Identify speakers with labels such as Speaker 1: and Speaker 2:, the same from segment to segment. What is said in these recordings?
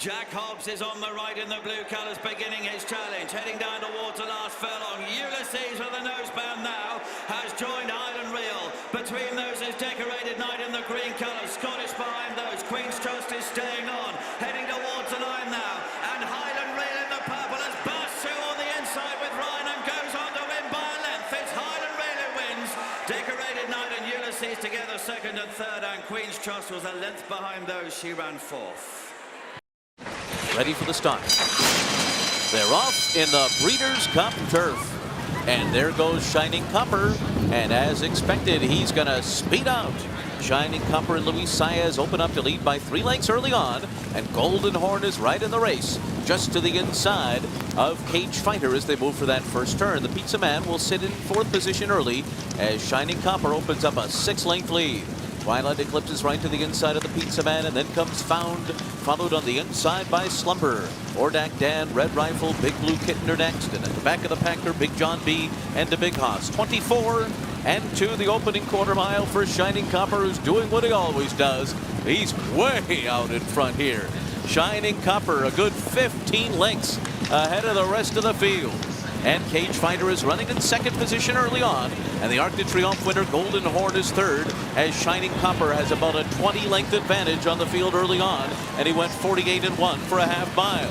Speaker 1: Jack Hobbs is on the right in the blue colours, beginning his challenge. Heading down towards the last furlong. Ulysses with the noseband now has joined Highland Reel. Between those is Decorated Knight in the green colours. Scottish behind those. Queen's Trust is staying on. Heading towards the line now. And Highland Reel in the purple has burst through on the inside with Ryan and goes on to win by a length. It's Highland Reel who wins. Decorated Knight and Ulysses together second and third, and Queen's Trust was a length behind those. She ran fourth.
Speaker 2: Ready for the start. They're off in the Breeders' Cup turf. And there goes Shining Copper. And as expected, he's going to speed out. Shining Copper and Luis Saez open up to lead by 3 lengths early on. And Golden Horn is right in the race, just to the inside of Cage Fighter as they move for that first turn. The Pizza Man will sit in 4th position early as Shining Copper opens up a 6-length lead. Twilight Eclipse is right to the inside of the Pizza Man, and then comes Found, followed on the inside by Slumber. Ordak Dan, Red Rifle, Big Blue Kitten are next, and at the back of the pack are Big John B and the Big Hoss. 24 and 2, the opening quarter mile for Shining Copper, who's doing what he always does. He's way out in front here. Shining Copper, a good 15 lengths ahead of the rest of the field. And Cage Fighter is running in 2nd position early on. And the Arc de Triomphe winner, Golden Horn, is 3rd, as Shining Copper has about a 20-length advantage on the field early on. And he went 48 and 1 for a half mile.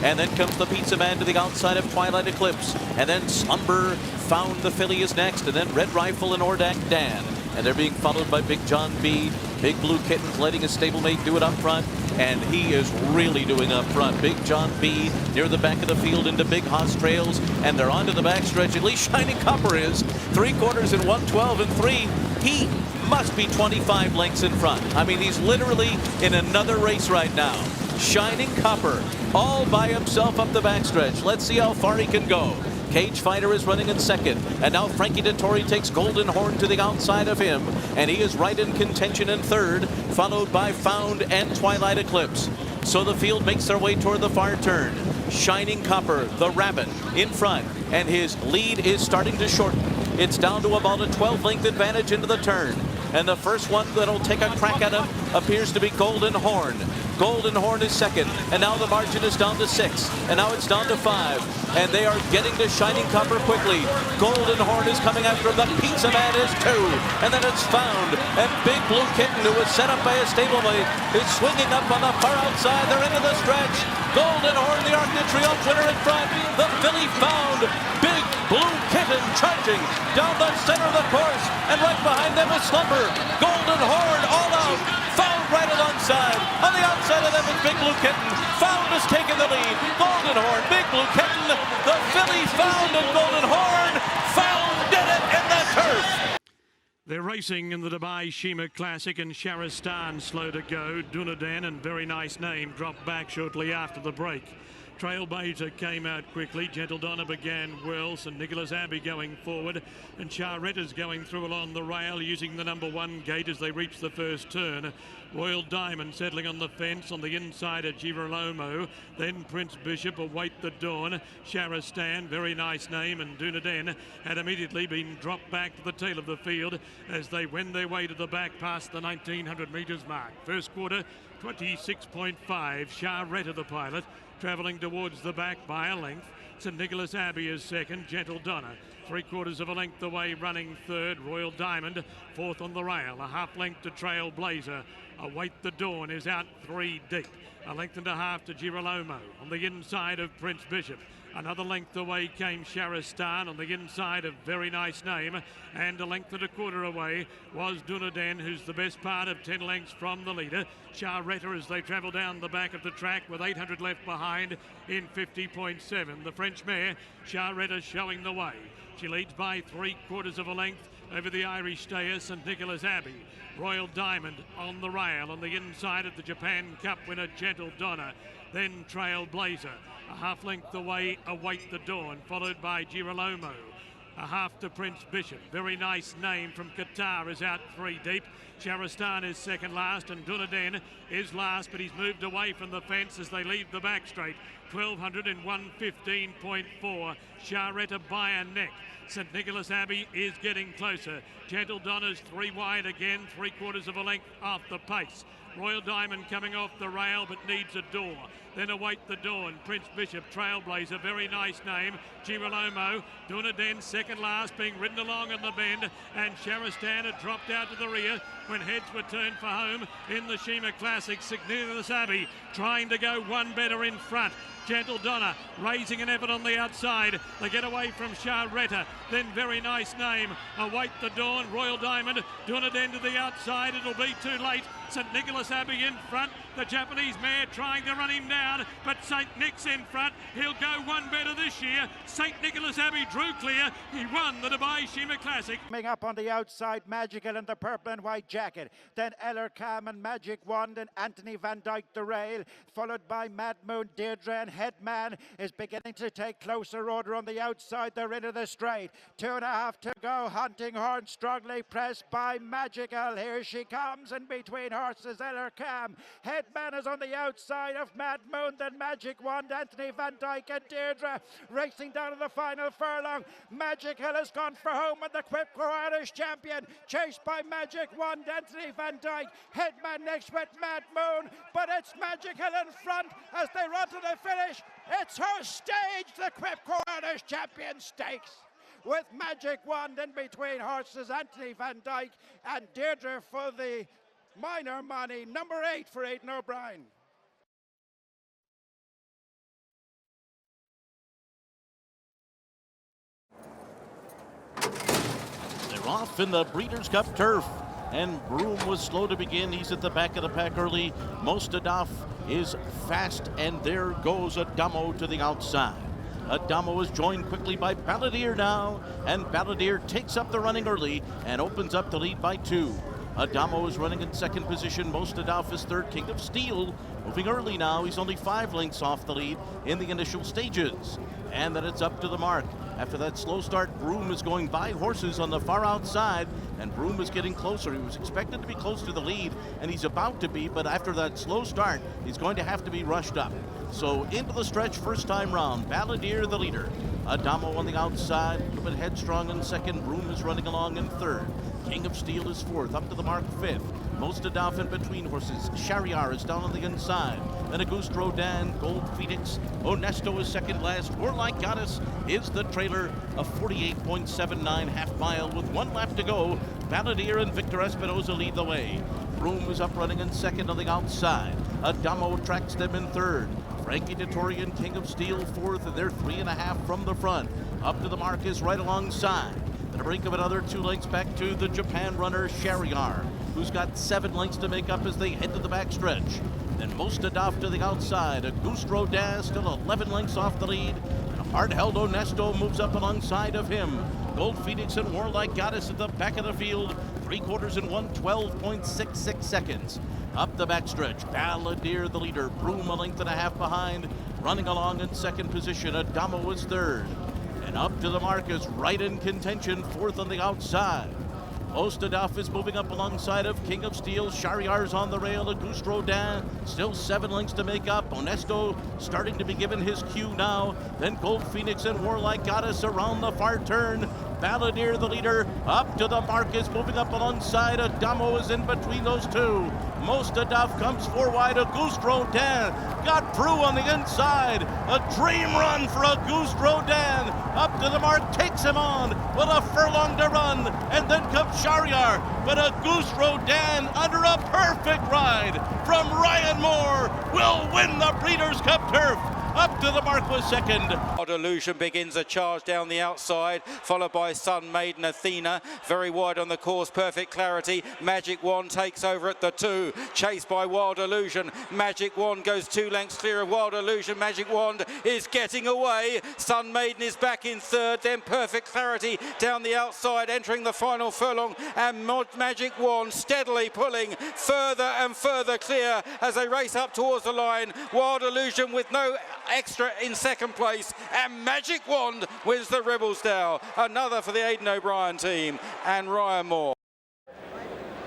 Speaker 2: And then comes the Pizza Man to the outside of Twilight Eclipse. And then Slumber, Found the filly is next. And then Red Rifle and Ordak Dan. And they're being followed by Big John B. Big Blue Kitten's letting his stablemate do it up front, and he is really doing up front. Big John B. near the back of the field into Big Hoss trails, and they're onto the backstretch. At least Shining Copper is 3/4 in 112 and 3. He must be 25 lengths in front. I mean, he's literally in another race right now. Shining Copper all by himself up the backstretch. Let's see how far he can go. Cage Fighter is running in 2nd, and now Frankie Dettori takes Golden Horn to the outside of him, and he is right in contention in 3rd, followed by Found and Twilight Eclipse. So the field makes their way toward the far turn. Shining Copper, the rabbit, in front, and his lead is starting to shorten. It's down to about a 12-length advantage into the turn, and the first one that'll take a crack at him appears to be Golden Horn. Golden Horn is 2nd, and now the margin is down to 6, and now it's down to 5, and they are getting to Shining Copper quickly. Golden Horn is coming after him. The Pizza Man is 2, and then it's Found, and Big Blue Kitten, who was set up by a stablemate, is swinging up on the far outside. They're into the stretch. Golden Horn, the Arc de Triomphe winner in front. The filly Found. Big Blue Kitten charging down the center of the course, and right behind them is Slumber. Golden Horn all out. Found right alongside. On the outside of them is Big Blue Kitten. Found has taken the lead. Golden Horn, Big Blue Kitten, the filly Found, and Golden Horn. Found did it in the turf.
Speaker 3: They're racing in the Dubai Shima Classic, and Sharistan slow to go. Dunadan and Very Nice Name dropped back shortly after the break. Trailblazer came out quickly. Gentle Donna began well. St. Nicholas Abbey going forward, and Charretta's going through along the rail using the number 1 gate as they reach the first turn. Royal Diamond settling on the fence on the inside of Girolamo. Then Prince Bishop, Await the Dawn. Sharistan, Very Nice Name, and Dunaden had immediately been dropped back to the tail of the field as they wend their way to the back past the 1900 metres mark. First quarter, 26.5. Charretta, the pilot, travelling towards the back by a length. St. Nicholas Abbey is 2nd. Gentle Donna 3/4 of a length away, running 3rd. Royal Diamond 4th on the rail. A half length to Trailblazer. Await the Dawn is out 3 deep. A length and a half to Girolamo on the inside of Prince Bishop. Another length away came Sharistan on the inside of Very Nice Name, and a length and a quarter away was Dunadan, who's the best part of 10 lengths from the leader. Charretta as they travel down the back of the track with 800 left behind in 50.7. The French mare, Charretta, showing the way. She leads by 3/4 of a length over the Irish stayer, St. Nicholas Abbey. Royal Diamond on the rail on the inside of the Japan Cup winner, Gentle Donna. Then Trailblazer. A half length away, Await the Dawn, followed by Girolamo. A half to Prince Bishop. Very nice name from Qatar is out 3 deep. Charistan is second last and Dunaden is last, but he's moved away from the fence as they leave the back straight. 1200 in 115.4. Charretta by a neck. St Nicholas Abbey is getting closer. Gentle Donna's 3 wide again, 3/4 of a length off the pace. Royal Diamond coming off the rail but needs a door. Then Await the Dawn, Prince Bishop, Trailblazer, very nice name. Girolamo, Dunaden second last, being ridden along in the bend, and Charistan had dropped out to the rear when heads were turned for home in the Shima Classic. St Nicholas Abbey trying to go one better in front. Gentle Donna raising an effort on the outside. They get away from Charretta. Then very nice name. Await the Dawn, Royal Diamond. Dunaden to the outside. It'll be too late. St Nicholas Abbey in front. The Japanese mare trying to run him down, but St Nick's in front. He'll go one better this year. St Nicholas Abbey drew clear. He won the Dubai Shima Classic.
Speaker 4: Coming up on the outside, Magical in the purple and white jacket. Then Eller Cam and Magic Wand and Anthony Van Dyke the rail, followed by Mad Moon, Deirdre and Headman is beginning to take closer order on the outside. They're into the straight. 2.5 to go. Hunting Horn strongly pressed by Magical. Here she comes in between horses. Eller Cam. Headman is on the outside of Mad Moon, then Magic Wand, Anthony Van Dyke and Deirdre racing down to the final furlong. Magical has gone for home and the Quipco Irish champion, chased by Magic Wand, Anthony Van Dyke. Headman next with Mad Moon, but it's Magical in front as they run to the finish. It's her stage, the Quipco Irish champion stakes, with Magic Wand in between horses, Anthony Van Dyke and Deirdre for the minor money. Number 8 for Aidan O'Brien.
Speaker 5: They're off in the Breeders' Cup turf, and Broom was slow to begin. He's at the back of the pack early. Mostadaf is fast, and there goes Adamo to the outside. Adamo is joined quickly by Balladeer now, and Balladeer takes up the running early and opens up the lead by 2. Adamo is running in second position. Mostadaf is third. King of Steel moving early now. He's only 5 lengths off the lead in the initial stages. And then it's up to the mark. After that slow start, Broom is going by horses on the far outside, and Broom is getting closer. He was expected to be close to the lead, and he's about to be, but after that slow start, he's going to have to be rushed up. So into the stretch first time round. Balladeer the leader. Adamo on the outside, a little bit headstrong in second. Broom is running along in third. King of Steel is fourth, up to the mark fifth. Mostadaf in between horses. Shariar is down on the inside. Then Auguste Rodin, Gold Phoenix. Onesto is second last. Warlike Goddess is the trailer. A 48.79 half mile with 1 lap to go. Balladeer and Victor Espinoza lead the way. Broom is up running in second on the outside. Adamo tracks them in third. Frankie Dettori and King of Steel fourth, and they're 3.5 from the front. Up to the mark is right alongside. At a brink of another 2 lengths back to the Japan runner Shariar, who's got 7 lengths to make up as they head to the backstretch. Then Mostadaf to the outside. Auguste Rodin still 11 lengths off the lead. And a hard-held Onesto moves up alongside of him. Gold Phoenix and Warlike Goddess at the back of the field. 3/4 in 1:12.66 seconds. Up the backstretch, Balladeer the leader. Broom a length and a half behind. Running along in second position. Adamo is third. And up to the mark is right in contention, fourth on the outside. Mostadaf is moving up alongside of King of Steel. Shariar's on the rail. Auguste Rodin still 7 lengths to make up. Onesto starting to be given his cue now. Then Gold Phoenix and Warlike Goddess around the far turn. Balladeer the leader. Up to the mark is moving up alongside. Adamo is in between those two. Mostadaf comes 4 wide. Auguste Rodin got Prue on the inside. A dream run for Auguste Rodin. Up to the mark, takes him on with a furlong to run. And then comes Shariar. But Auguste Rodin under a perfect ride from Ryan Moore will win the Breeders' Cup turf. Up to the mark was second.
Speaker 6: Illusion begins a charge down the outside, followed by Sun Maiden Athena. Very wide on the course, Perfect Clarity. Magic Wand takes over at the 2, chased by Wild Illusion. Magic Wand goes 2 lengths clear of Wild Illusion. Magic Wand is getting away. Sun Maiden is back in third, then Perfect Clarity down the outside, entering the final furlong, and Magic Wand steadily pulling further and further clear as they race up towards the line. Wild Illusion with no extra in second place, and Magic Wand wins the Ribblesdale. Another for the Aidan O'Brien team and Ryan Moore.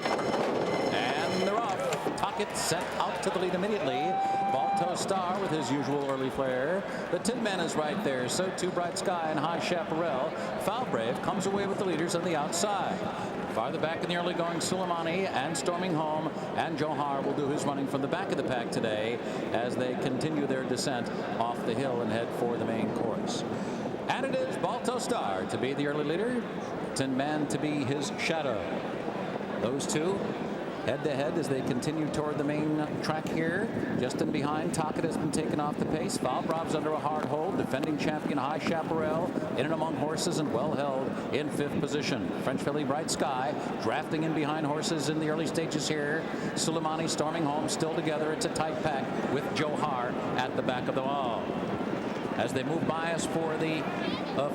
Speaker 7: And they're off. Tockett sent out to the lead immediately. Balto Star with his usual early flair. The Tin Man is right there. So too Bright Sky and High Chaparral. Falbrave comes away with the leaders on the outside. Farther back in the early going, Suleimani and Storming Home, and Johar will do his running from the back of the pack today as they continue their descent off the hill and head for the main course. And it is Balto Star to be the early leader, Tin Man to be his shadow. Those two head to head as they continue toward the main track here. Just in behind, Tockett has been taken off the pace. Valbrov's under a hard hold. Defending champion High Chaparral in and among horses and well held in 5th position. French filly Bright Sky drafting in behind horses in the early stages here. Suleimani, Storming Home still together. It's a tight pack with Johar at the back of the wall. As they move by us for the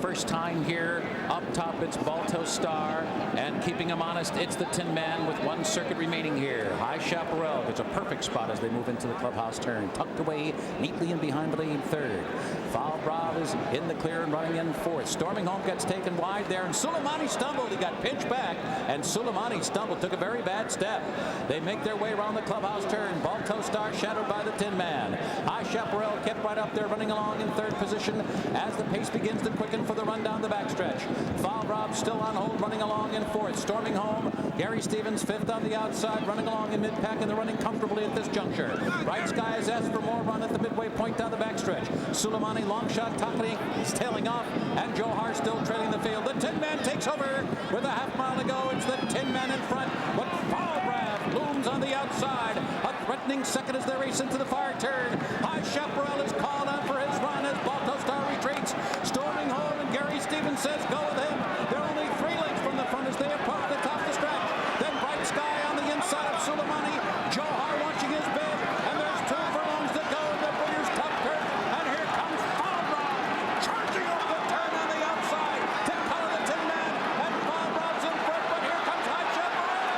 Speaker 7: first time here, up top it's Balto Star, and keeping him honest, it's the Tin Man with one circuit remaining here. High Chaparral gets a perfect spot as they move into the clubhouse turn, tucked away neatly in behind the lead 3rd. Valbrov is in the clear and running in 4th. Storming Home gets taken wide there, and Suleimani stumbled. He got pinched back, and Suleimani stumbled, took a very bad step. They make their way around the clubhouse turn. Balto Star shadowed by the Tin Man. High Chaparral kept right up there, running along in 3rd position as the pace begins to quicken for the run down the backstretch. Valbrov still on hold, running along in 4th. Storming Home, Gary Stevens 5th on the outside, running along in mid-pack, and they're running comfortably at this juncture. Bright Sky has asked for more run at the midway point down the backstretch. Suleimani, long shot, Tockett is tailing off, and Johar still trailing the field. The Tin Man takes over with a half mile to go. It's the Tin Man in front, but Valbrov looms on the outside. A threatening second as they race into the far turn. High Chaparral is called on for his run as Balto Star retreats. Storming Home, and Gary Stevens says go with him. They're only 3 lengths from the front as they approach the top of the stretch. Then Bright Sky on the inside of Suleimani. Johar watching his bid, and there's 2 furlongs to go in the Breeders' Cup turf. And here comes Valbrov charging over the turn on the outside to color the Tin Man, and Valbrov's in front, but here comes High Chaparral.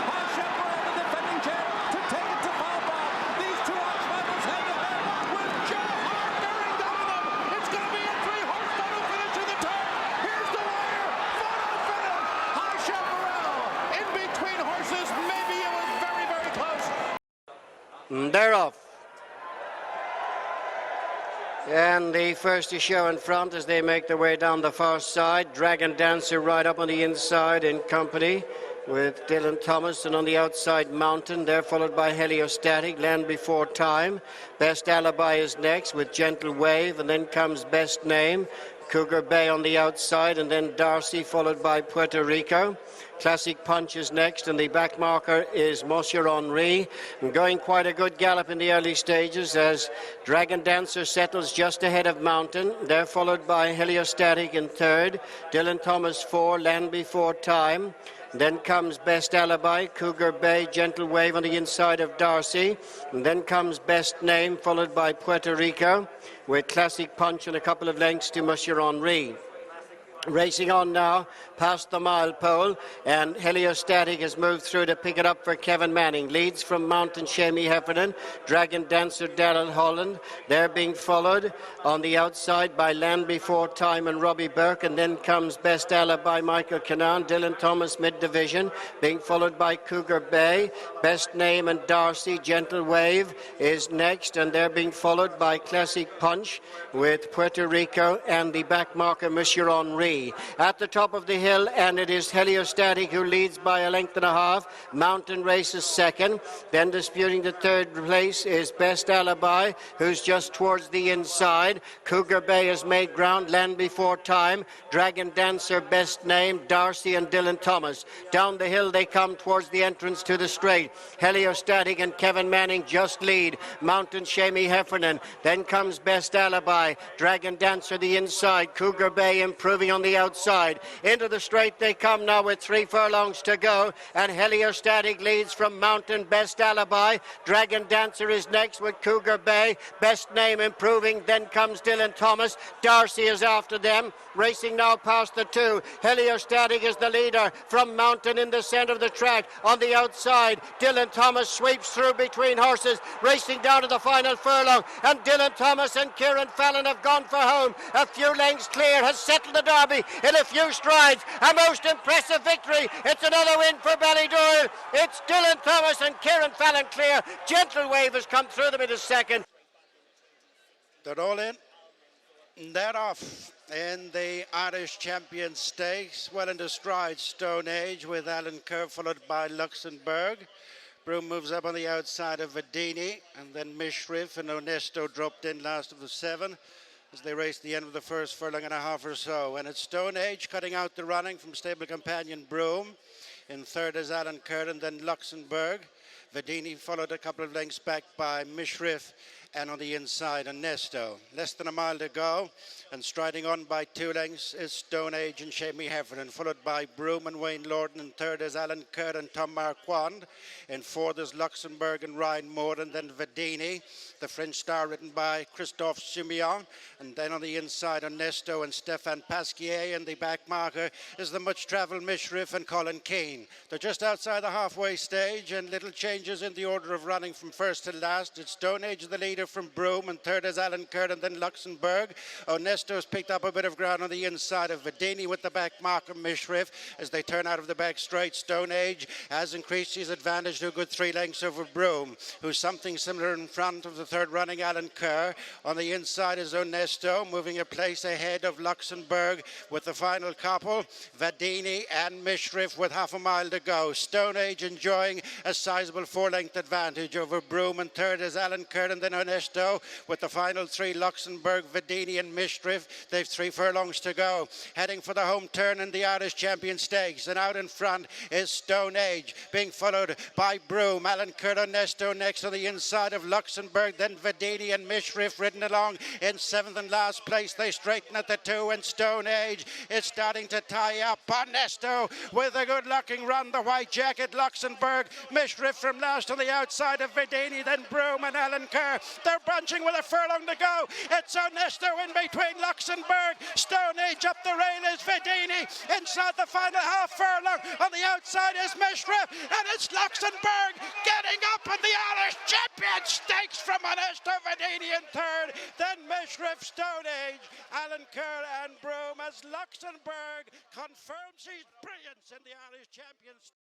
Speaker 7: High Chaparral, the defending champ, to take it to Valbrov. These 2 arch rivals head to head with Johar bearing down on them. It's going to be a 3-horse photo finish in the turn. Here's the wire. Photo finish. High Chaparral in between horses. Maybe it was very, very close.
Speaker 8: They're off. And the first to show in front as they make their way down the far side. Dragon Dancer right up on the inside in company with Dylan Thomas, and on the outside Mountain. They're followed by Heliostatic, Land Before Time. Best Alibi is next with Gentle Wave, and then comes Best Name. Cougar Bay on the outside, and then Darcy followed by Puerto Rico. Classic Punch is next, and the back marker is Monsieur Henri. And going quite a good gallop in the early stages as Dragon Dancer settles just ahead of Mountain. They're followed by Heliostatic in 3rd. Dylan Thomas 4, Land Before Time. Then comes Best Alibi, Cougar Bay, Gentle Wave on the inside of Darcy. And then comes Best Name, followed by Puerto Rico, with Classic Punch and a couple of lengths to Monsieur Henri. Racing on now past the mile pole, and Heliostatic has moved through to pick it up for Kevin Manning. Leads from Mountain Shamey Heffernan, Dragon Dancer Darrell Holland. They're being followed on the outside by Land Before Time and Robbie Burke, and then comes Best Alibi Michael Canaan, Dylan Thomas mid-division, being followed by Cougar Bay, Best Name and Darcy. Gentle Wave is next, and they're being followed by Classic Punch with Puerto Rico and the back marker Monsieur Henri. At the top of the hill, and it is Heliostatic who leads by a length and a half. Mountain races second. Then disputing the 3rd place is Best Alibi, who's just towards the inside. Cougar Bay has made ground. Land Before Time, Dragon Dancer, Best Name, Darcy and Dylan Thomas. Down the hill they come towards the entrance to the straight. Heliostatic and Kevin Manning just lead. Mountain Shamey Heffernan. Then comes Best Alibi. Dragon Dancer the inside. Cougar Bay improving on on the outside. Into the straight they come now with 3 furlongs to go, and Heliostatic leads from Mountain. Best Alibi. Dragon Dancer is next with Cougar Bay. Best Name improving. Then comes Dylan Thomas. Darcy is after them. Racing now past the 2. Heliostatic is the leader from Mountain in the centre of the track. On the outside, Dylan Thomas sweeps through between horses, racing down to the final furlong. And Dylan Thomas and Kieran Fallon have gone for home. A few lengths clear, has settled the Derby in a few strides. A most impressive victory. It's another win for Ballydoyle. It's Dylan Thomas and Kieran Fallon clear. Gentle Wave has come through them in a second.
Speaker 4: They're all in. They're off in the Irish Champion Stakes. Well into stride, Stone Age with Alan Kerr, followed by Luxembourg. Broome moves up on the outside of Vedini, and then Mishriff and Onesto dropped in last of the 7 as they race the end of the first furlong and a half or so. And it's Stone Age cutting out the running from stable companion Broome. In third is Alan Kerr and then Luxembourg. Vedini followed a couple of lengths back by Mishriff, and on the inside Onesto. Less than a mile to go, and striding on by 2 lengths is Stone Age and Shamie Heffernan, followed by Broome and Wayne Lorden. In third is Alan Kerr and Tom Marquand. In fourth is Luxembourg and Ryan Moore, and then Vedini, the French star, ridden by Christophe Simeon. And then on the inside Onesto and Stéphane Pasquier, and the back marker is the much-travelled Mishriff and Colin Keane. They're just outside the halfway stage, and little changes in the order of running from first to last. It's Stone Age the leader from Broome, and third is Alan Kerr and then Luxembourg. Onesto's picked up a bit of ground on the inside of Vedini with the back marker Mishriff as they turn out of the back straight. Stone Age has increased his advantage to a good 3 lengths over Broome, who's something similar in front of the third running Alan Kerr. On the inside is Onesto, moving a place ahead of Luxembourg with the final couple, Vedini and Mishriff with half a mile to go. Stone Age enjoying a sizable 4-length advantage over Broome, and third is Alan Kerr and then Onesto with the final 3, Luxembourg, Vedini and Mishriff. They've 3 furlongs to go, heading for the home turn in the Irish Champion Stakes. And out in front is Stone Age, being followed by Broome. Alan Kerr, Onesto next on the inside of Luxembourg, then Vedini and Mishriff ridden along in 7th and last place. They straighten at the 2, and Stone Age is starting to tie up. Onesto with a good looking run, the white jacket, Luxembourg, Mishriff from last on the outside of Vedini, then Broome and Alan Kerr. They're bunching with a furlong to go. It's Onesto in between Luxembourg. Stone Age up the rail is Vedini. Inside the final half furlong. On the outside is Mishriff. And it's Luxembourg getting up in the Irish Champion Stakes from Onesto, Vedini in third. Then Mishriff, Stone Age, Alan Kerr and Broome as Luxembourg confirms his brilliance in the Irish Champion Stakes.